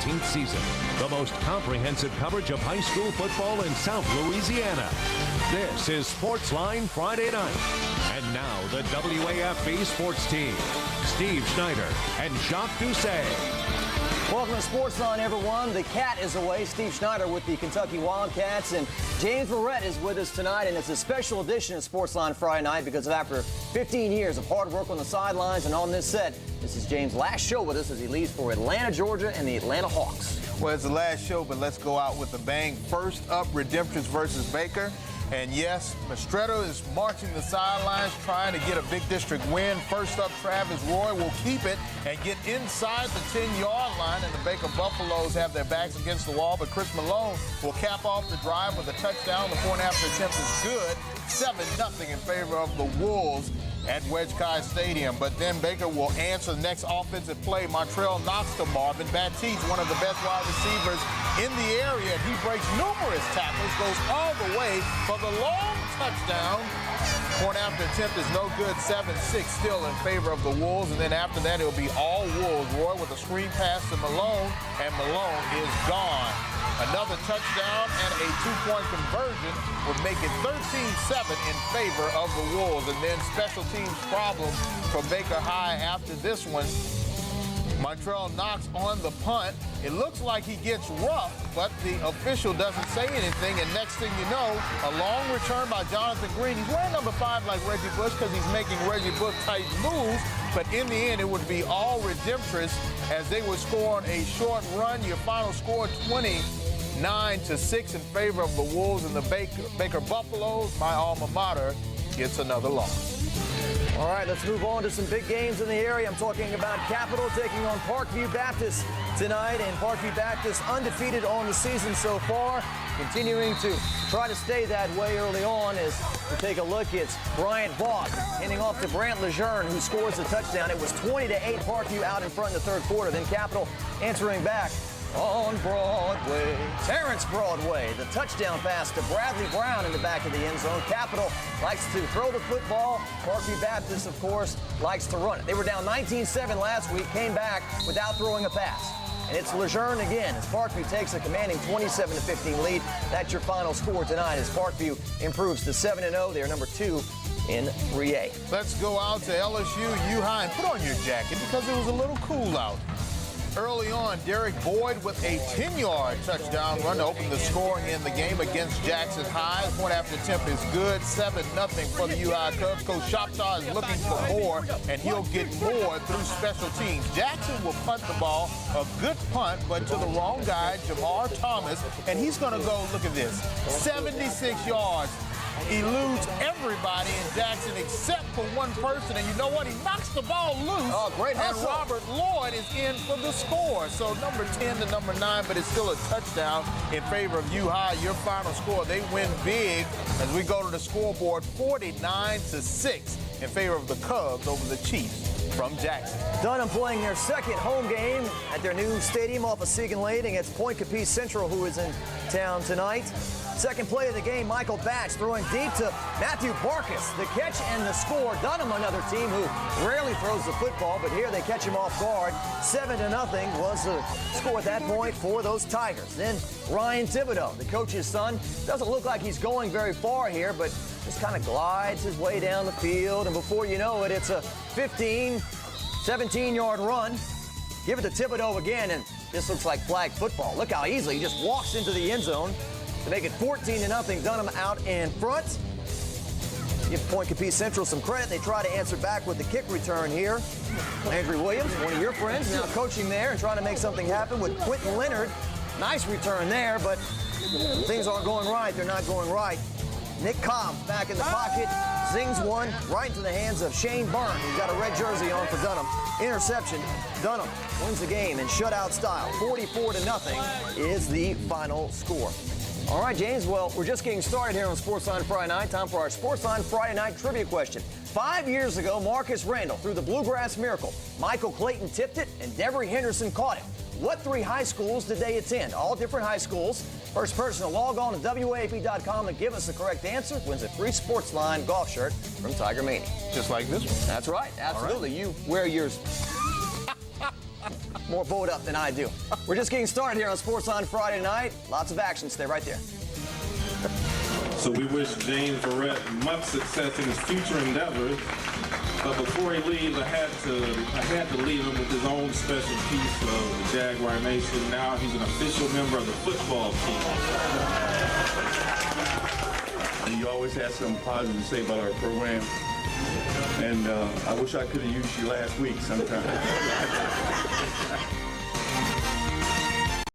14th season. The most comprehensive coverage of high school football in South Louisiana. This is Sportsline Friday Night. And now the WAFB sports team. Steve Schneider and Jacques Doucet. Welcome to Sportsline, everyone. The Cat is away. Steve Schneider with the Kentucky Wildcats, and James Verrett is with us tonight, and it's a special edition of Sportsline Friday Night because after 15 years of hard work on the sidelines and on this set, this is James' last show with us as he leaves for Atlanta, Georgia, and the Atlanta Hawks. Well, it's the last show, but let's go out with a bang. First up, Redemptress versus Baker. And yes, Mastretto is marching the sidelines trying to get a big district win. First up, Travis Roy will keep it and get inside the 10-yard line, and the Baker Buffaloes have their backs against the wall, but Chris Malone will cap off the drive with a touchdown. The point-after attempt is good. 7-0 in favor of the Wolves at Wedge Kai Stadium. But then Baker will answer the next offensive play. Montrell Knox to Marvin Batiste, one of the best wide receivers in the area. He breaks numerous tackles, goes all the way for the long touchdown. Point after attempt is no good. 7-6 still in favor of the Wolves. And then after that, it'll be all Wolves. Roy with a screen pass to Malone, and Malone is gone. Another touchdown and a two-point conversion would make it 13-7 in favor of the Wolves. And then special teams problem for Baker High after this one. Montrell Knox on the punt. It looks like he gets rough, but the official doesn't say anything. And next thing you know, a long return by Jonathan Green. He's wearing number 5 like Reggie Bush because he's making Reggie Bush-type moves. But in the end, it would be all Redemptress as they would score on a short run. Your final score, 29-6 in favor of the Wolves, and the Baker Buffaloes, my alma mater, gets another loss. All right, let's move on to some big games in the area. I'm talking about Capital taking on Parkview Baptist tonight, and Parkview Baptist undefeated on the season so far, continuing to try to stay that way early on. As we take a look, it's Bryant Vaught handing off to Brant Lejeune, who scores the touchdown. It was 20-8 Parkview out in front in the third quarter. Then Capital answering back on Broadway. Terrence Broadway, the touchdown pass to Bradley Brown in the back of the end zone. Capital likes to throw the football. Parkview Baptist, of course, likes to run it. They were down 19-7 last week, came back without throwing a pass. And it's Lejeune again as Parkview takes a commanding 27-15 lead. That's your final score tonight as Parkview improves to 7-0. They are number 2 in 3A. Let's go out to LSU U-High and put on your jacket because it was a little cool out. Early on, Derek Boyd with a 10-yard touchdown run to open the scoring in the game against Jackson High. Point after attempt is good, 7-0 for the U-High Cubs. Coach Shoptaw is looking for more, and he'll get more through special teams. Jackson will punt the ball, a good punt, but to the wrong guy, Jamar Thomas, and he's going to go, look at this, 76 yards. Eludes everybody in Jackson except for one person, and you know what? He knocks the ball loose. Oh, great hustle. And Robert Lloyd is in for the score. So number 10 to number 9, but it's still a touchdown in favor of U-High. Your final score, they win big as we go to the scoreboard, 49-6 in favor of the Cubs over the Chiefs from Jackson. Dunham playing their second home game at their new stadium off of Siegen Lane against Point Capiz Central, who is in town tonight. Second play of the game, Michael Batch throwing deep to Matthew Barkas. The catch and the score. Dunham, another team who rarely throws the football, but here they catch him off guard. 7-0 was the score at that point for those Tigers. Then Ryan Thibodeau, the coach's son, doesn't look like he's going very far here, but just kind of glides his way down the field, and before you know it, it's a 15, 17-yard run. Give it to Thibodeau again, and this looks like flag football. Look how easily he just walks into the end zone to make it 14-0. Dunham out in front. Give Point Capiz Central some credit. They try to answer back with the kick return here. Landry Williams, one of your friends, now coaching there and trying to make something happen with Quentin Leonard. Nice return there, but things aren't going right. They're not going right. Nick Cobb back in the pocket, zings one right into the hands of Shane Byrne, who's got a red jersey on for Dunham. Interception. Dunham wins the game in shutout style. 44-0 is the final score. All right, James, well, we're just getting started here on Sportsline Friday Night. Time for our Sportsline Friday Night trivia question. 5 years ago, Marcus Randall threw the Bluegrass Miracle. Michael Clayton tipped it, and Devery Henderson caught it. What 3 high schools did they attend? All different high schools. First person to log on to WAFB.com and give us the correct answer wins a free Sportsline golf shirt from Tiger Mania. Just like this one. That's right. Absolutely. You wear yours. more bowed up than I do. We're just getting started here on Sportsline Friday Night. Lots of action. Stay right there. So we wish James Verrett much success in his future endeavors. But before he leaves, I had to leave him with his own special piece of the Jaguar Nation. Now he's an official member of the football team. And you always had something positive to say about our program. And I wish I could have used you last week sometime.